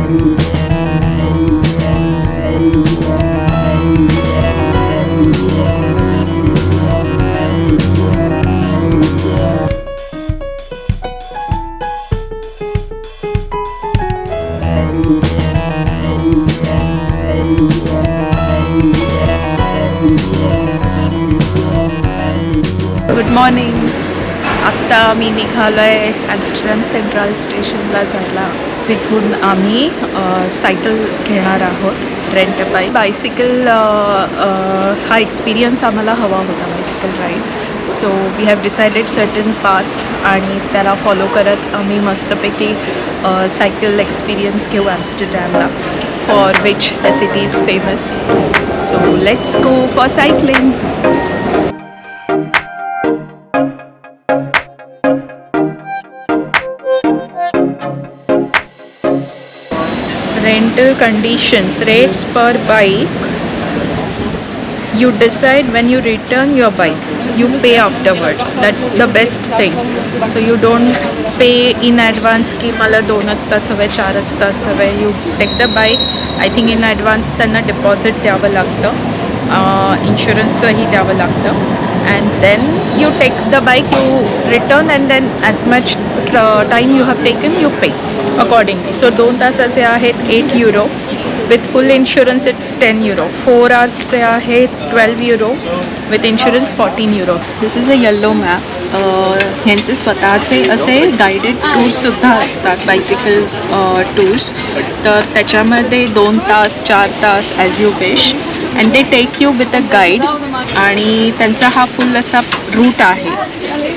Good morning. आत्ता आम्ही निघालो आहे ॲम्स्टरडॅम सेंट्रल स्टेशनला जायला. तिथून आम्ही सायकल घेणार आहोत रेंट बाईक. बायसिकल हा एक्सपिरियन्स आम्हाला हवा होता, bicycle ride. So we have decided certain paths आणि त्याला फॉलो करत आम्ही मस्तपैकी सायकल एक्सपिरियन्स घेऊ ॲम्स्टरडॅमला, for which the city is famous. So let's go for cycling. Rental conditions, rates per bike. You decide when you return your bike. You pay afterwards. That's the best thing. So you don't pay in advance की मला 2च तास हवे, 4च तास हवे. You take the bike. I think in advance त्यांना deposit द्यावं लागतं, इन्शुरन्सही द्यावं लागतं. And then you take the bike, you return, and then as much time you have taken, you pay accordingly. So 2 तासाचे आहेत €8. With full insurance it's €10. 4 hours आहे €12. With insurance €14. This is a yellow map. ह्यांचे स्वतःचे असे guided टूर्ससुद्धा असतात, bicycle tours. तर त्याच्यामध्ये 2 तास 4 तास as you wish, and they take you with a guide. आणि त्यांचा हा फुल असा रूट आहे.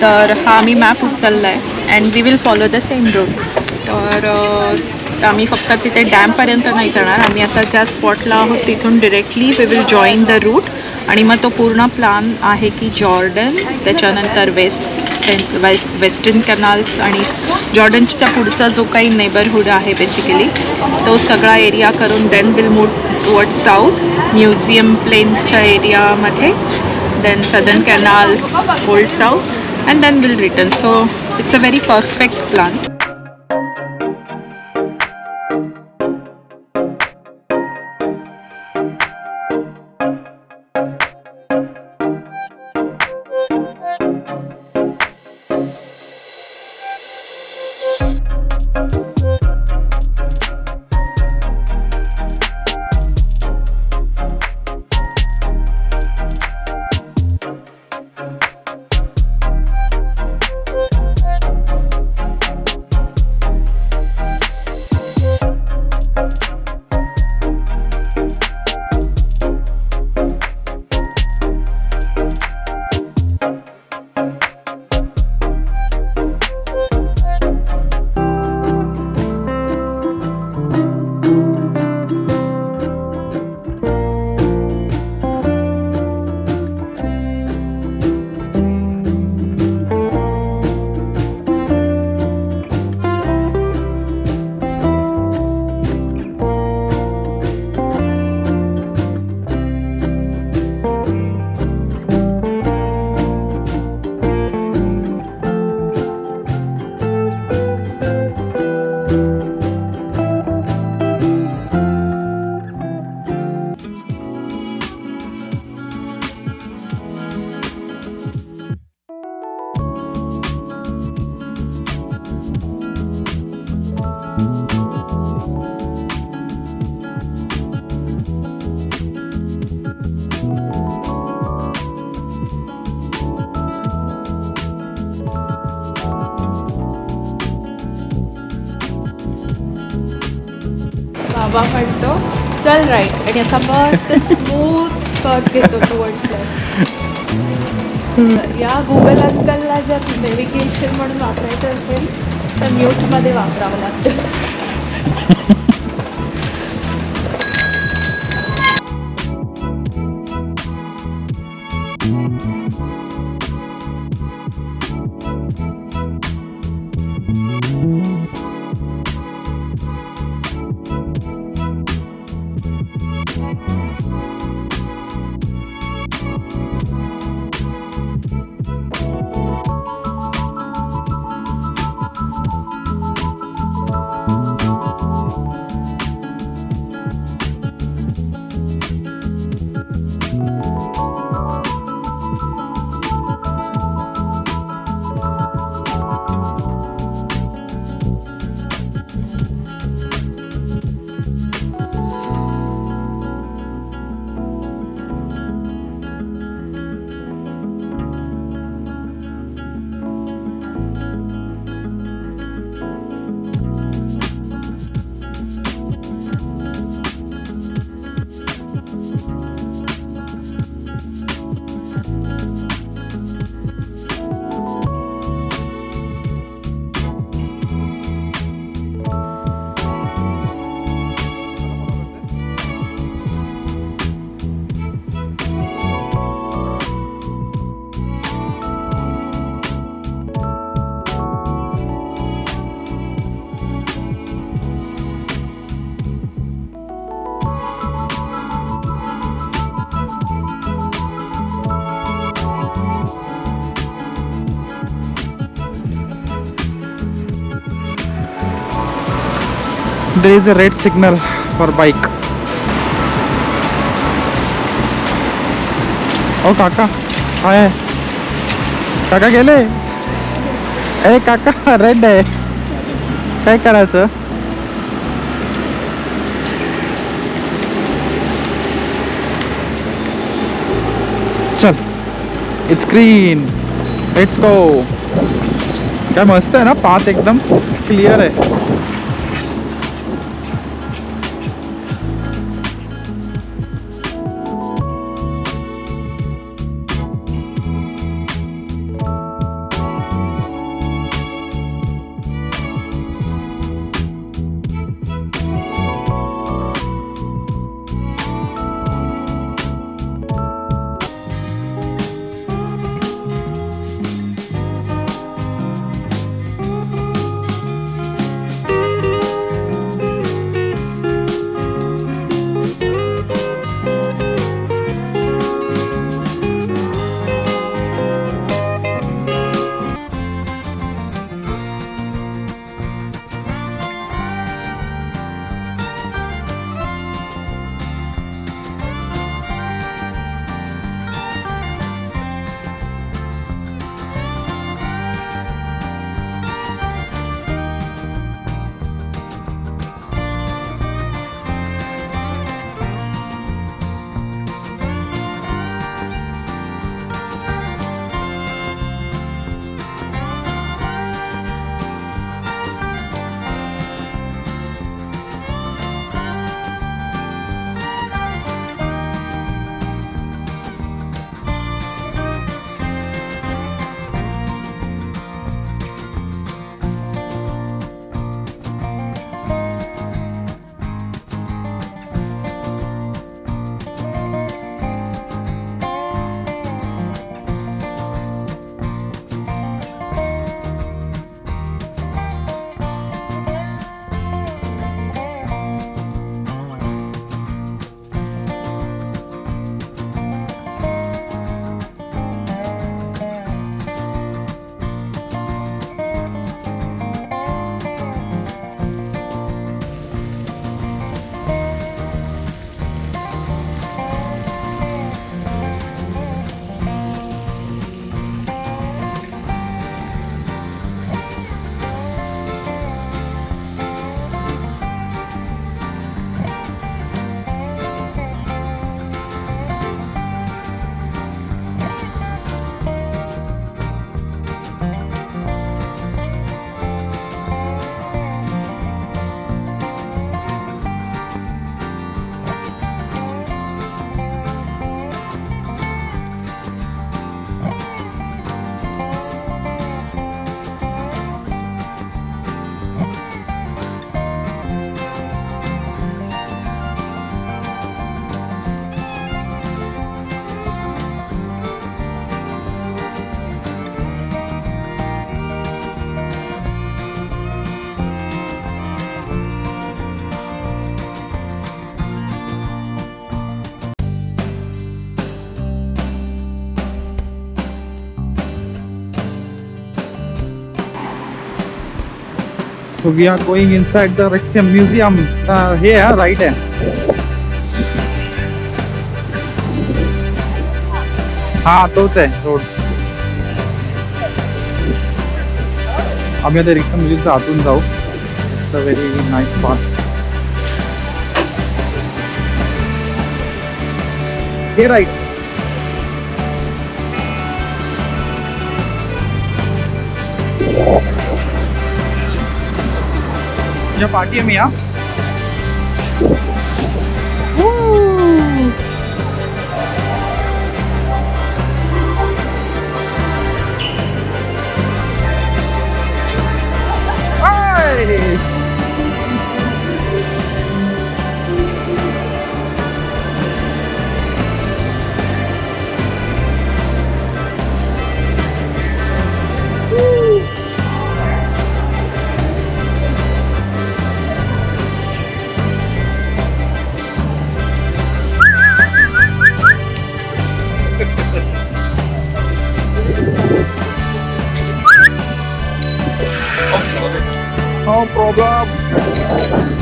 तर हा आम्ही मॅप उचलला आहे and we will follow the same route. तर आम्ही फक्त तिथे डॅमपर्यंत नाही जाणार. आम्ही आता ज्या स्पॉटला आहोत तिथून directly we will join the route. आणि मग तो पूर्ण प्लॅन आहे की जॉर्डन, त्याच्यानंतर वेस्टर्न कॅनाल्स आणि जॉर्डनच्या पुढचा जो काही नेबरहूड आहे बेसिकली तो सगळा एरिया करून then will move towards south, museum प्लेनच्या एरियामध्ये, then southern canals, old south, and then will return. So it's a very perfect plan. बाबा म्हणतो चल राईट, आणि असा मस्त स्मूथ कर्व घेतो टुवर्ड्स लेफ्ट. या गुगल अंकलला जर नेव्हिगेशन म्हणून वापरायचं असेल तर म्यूटमध्ये वापरावं लागतं. There is a red signal for bike. Oh काका, हाय काका गेले. ए काका रेड आहे, काय करायचं? चल, इट्स ग्रीन, लेट्स गो. क्या मस्त आहे ना, पाथ एकदम क्लियर आहे. So we are going inside the Rijksmuseum. Here, right है. हाँ तोच आहे रोड. आम्ही आता Rijksmuseumच्या आतून जाऊ. It's a very nice path. Here right. या पार्टी आहे मी या. No problem.